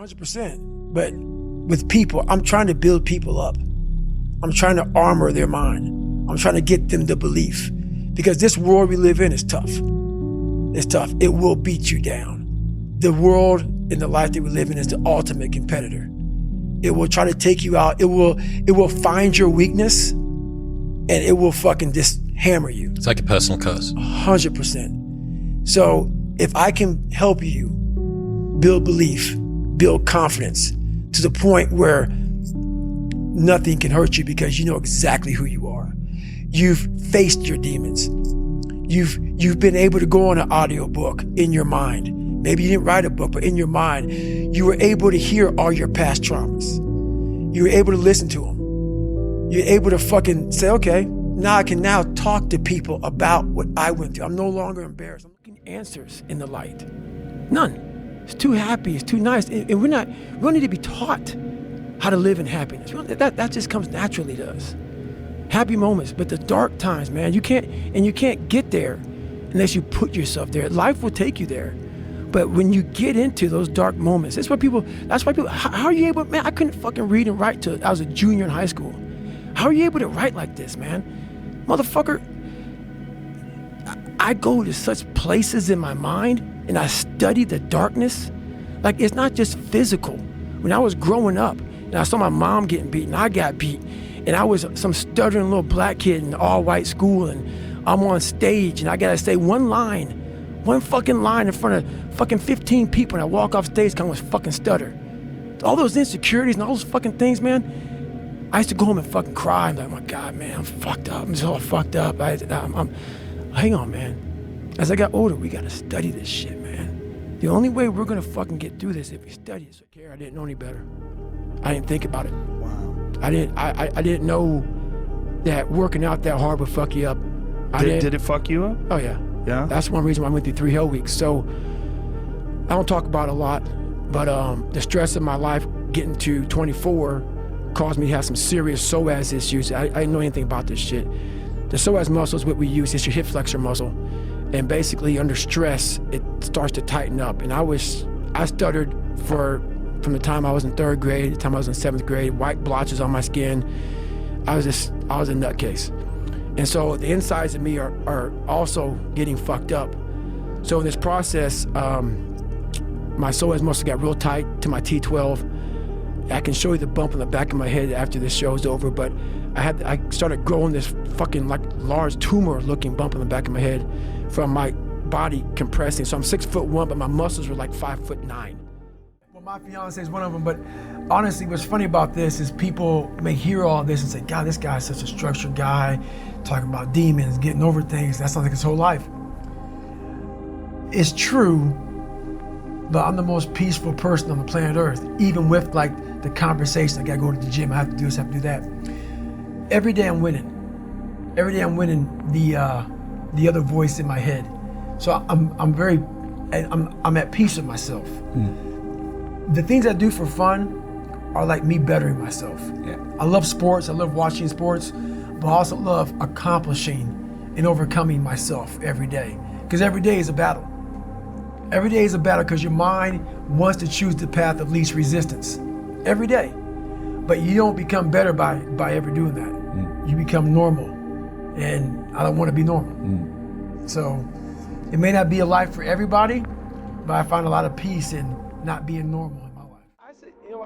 100%. But with people, I'm trying to build people up. I'm trying to armor their mind. I'm trying to get them the belief. Because this world we live in is tough. It's tough. It will beat you down. The world and the life that we live in is the ultimate competitor. It will try to take you out. It will find your weakness and it will fucking just hammer you. It's like a personal curse. 100%. So if I can help you build belief, build confidence to the point where nothing can hurt you because you know exactly who you are. You've faced your demons. You've been able to go on an audiobook in your mind. Maybe you didn't write a book, but in your mind, you were able to hear all your past traumas. You were able to listen to them. You're able to fucking say, okay, now I can now talk to people about what I went through. I'm no longer embarrassed. I'm looking at answers in the light. None. It's too happy. It's too nice. And we don't need to be taught how to live in happiness. That just comes naturally to us. Happy moments, but the dark times, man, you can't get there unless you put yourself there. Life will take you there. But when you get into those dark moments, that's why people, how are you able, man, I couldn't fucking read and write till I was a junior in high school. How are you able to write like this, man? Motherfucker, I go to such places in my mind and I study the darkness. Like, it's not just physical. When I was growing up and I saw my mom getting beat and I got beat and I was some stuttering little black kid in an all-white school and I'm on stage and I gotta say one fucking line in front of fucking 15 people and I walk off stage because I was fucking stutter. All those insecurities and all those fucking things, man, I used to go home and fucking cry. I'm like, oh my God, man, I'm fucked up. I'm just all fucked up. Hang on, man. As I got older, we gotta study this shit, man. The only way we're gonna fucking get through this if we study it. So I didn't know any better. I didn't think about it. Wow. I didn't know that working out that hard would fuck you up. Did it fuck you up? Oh yeah. Yeah? That's one reason why I went through 3 hell weeks. So I don't talk about it a lot, but the stress of my life getting to 24 caused me to have some serious psoas issues. I didn't know anything about this shit. The psoas muscle is what we use. It's your hip flexor muscle. And basically under stress, it starts to tighten up. And I stuttered from the time I was in 3rd grade, the time I was in 7th grade, white blotches on my skin. I was a nutcase. And so the insides of me are also getting fucked up. So in this process, my psoas muscle got real tight to my T12. I can show you the bump on the back of my head after this show's over, but I started growing this fucking like large tumor looking bump on the back of my head from my body compressing. So I'm 6'1", but my muscles were like 5'9". Well, my fiance is one of them, but honestly, what's funny about this is people may hear all this and say, God, this guy's such a structured guy, talking about demons, getting over things. That sounds like his whole life. It's true, but I'm the most peaceful person on the planet Earth, even with like the conversation. I gotta go to the gym, I have to do this, I have to do that. Every day I'm winning. Every day I'm winning the other voice in my head. So I'm at peace with myself. The things I do for fun are like me bettering myself. Yeah. I love sports, I love watching sports, but I also love accomplishing and overcoming myself every day. Because every day is a battle. Every day is a battle because your mind wants to choose the path of least resistance. Every day. But you don't become better by ever doing that. You become normal. And I don't want to be normal. So it may not be a life for everybody, but I find a lot of peace in not being normal in my life.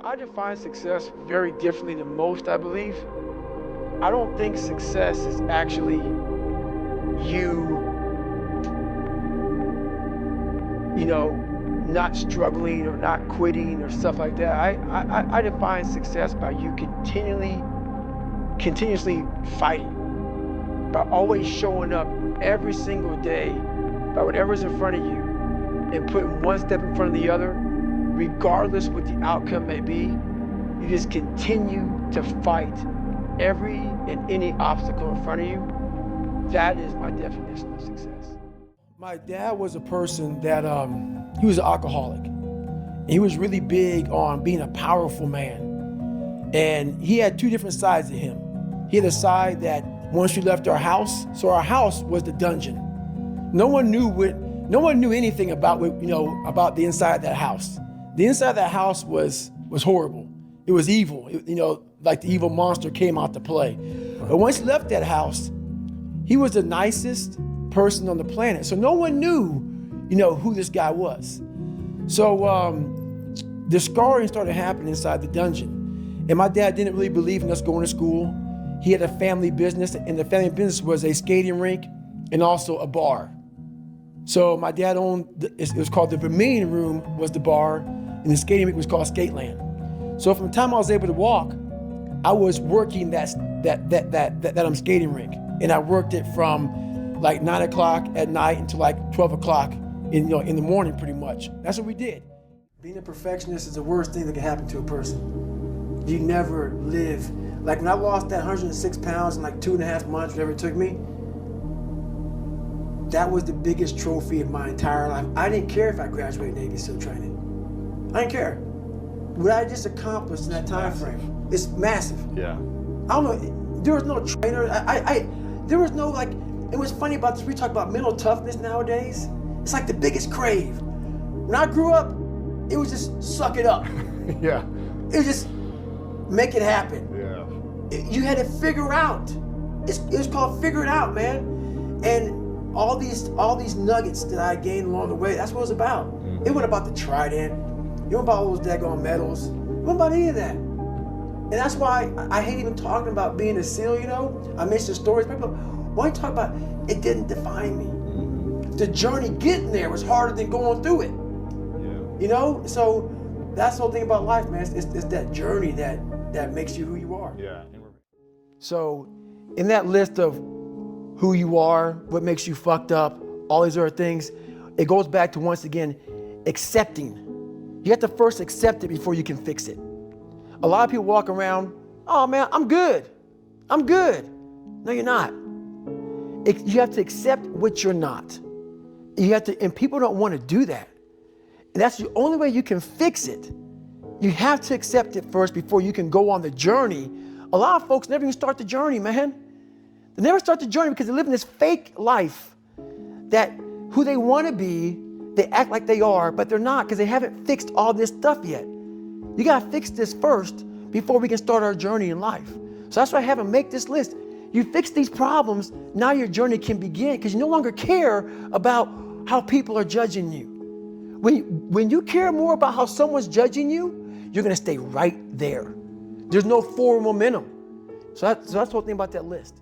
I define success very differently than most, I believe. I don't think success is actually you not struggling or not quitting or stuff like that. I define success by you continuously fighting, by always showing up every single day, by whatever's in front of you, and putting one step in front of the other, regardless what the outcome may be. You just continue to fight every and any obstacle in front of you. That is my definition of success. My dad was a person that, he was an alcoholic. He was really big on being a powerful man. And he had 2 different sides to him. He had a side that once we left our house, so our house was the dungeon. No one knew anything about the inside of that house. The inside of that house was horrible. It was evil. Like the evil monster came out to play. But once he left that house, he was the nicest person on the planet. So no one knew, who this guy was. So the scarring started happening inside the dungeon. And my dad didn't really believe in us going to school. He had a family business, and the family business was a skating rink and also a bar. So my dad owned, it was called the Vermilion Room was the bar, and the skating rink was called Skateland. So from the time I was able to walk, I was working that skating rink. And I worked it from like 9 o'clock at night until like 12 o'clock in the morning pretty much. That's what we did. Being a perfectionist is the worst thing that can happen to a person. You never live. Like when I lost that 106 pounds in like 2.5 months, whatever it took me, that was the biggest trophy of my entire life. I didn't care if I graduated Navy SEAL training. I didn't care. What I just accomplished in that time frame, it's massive. Yeah. I don't know, there was no trainer. There was no like, and what's funny about this, we talk about mental toughness nowadays. It's like the biggest crave. When I grew up, it was just suck it up. Yeah. It was just make it happen. Yeah. You had to figure out. It was called figure it out, man. And all these nuggets that I gained along the way, that's what it was about. It wasn't about the trident. It wasn't about all those daggone medals. It wasn't about any of that. And that's why I hate even talking about being a SEAL, I mention stories. People, why don't you talk about it didn't define me? The journey getting there was harder than going through it. Yeah. So that's the whole thing about life, man. It's that journey that makes you who you are. Yeah. So in that list of who you are, what makes you fucked up, all these other things, it goes back to, once again, accepting. You have to first accept it before you can fix it. A lot of people walk around, oh man, I'm good. I'm good. No, you're not. You have to accept what you're not. And people don't want to do that. And that's the only way you can fix it. You have to accept it first before you can go on the journey. A lot of folks never even start the journey, man. They never start the journey because they live in this fake life that who they want to be, they act like they are, but they're not because they haven't fixed all this stuff yet. You got to fix this first before we can start our journey in life. So that's why I have them make this list. You fix these problems, now your journey can begin because you no longer care about how people are judging you. When you care more about how someone's judging you, you're going to stay right there. There's no forward momentum. So that's the whole thing about that list.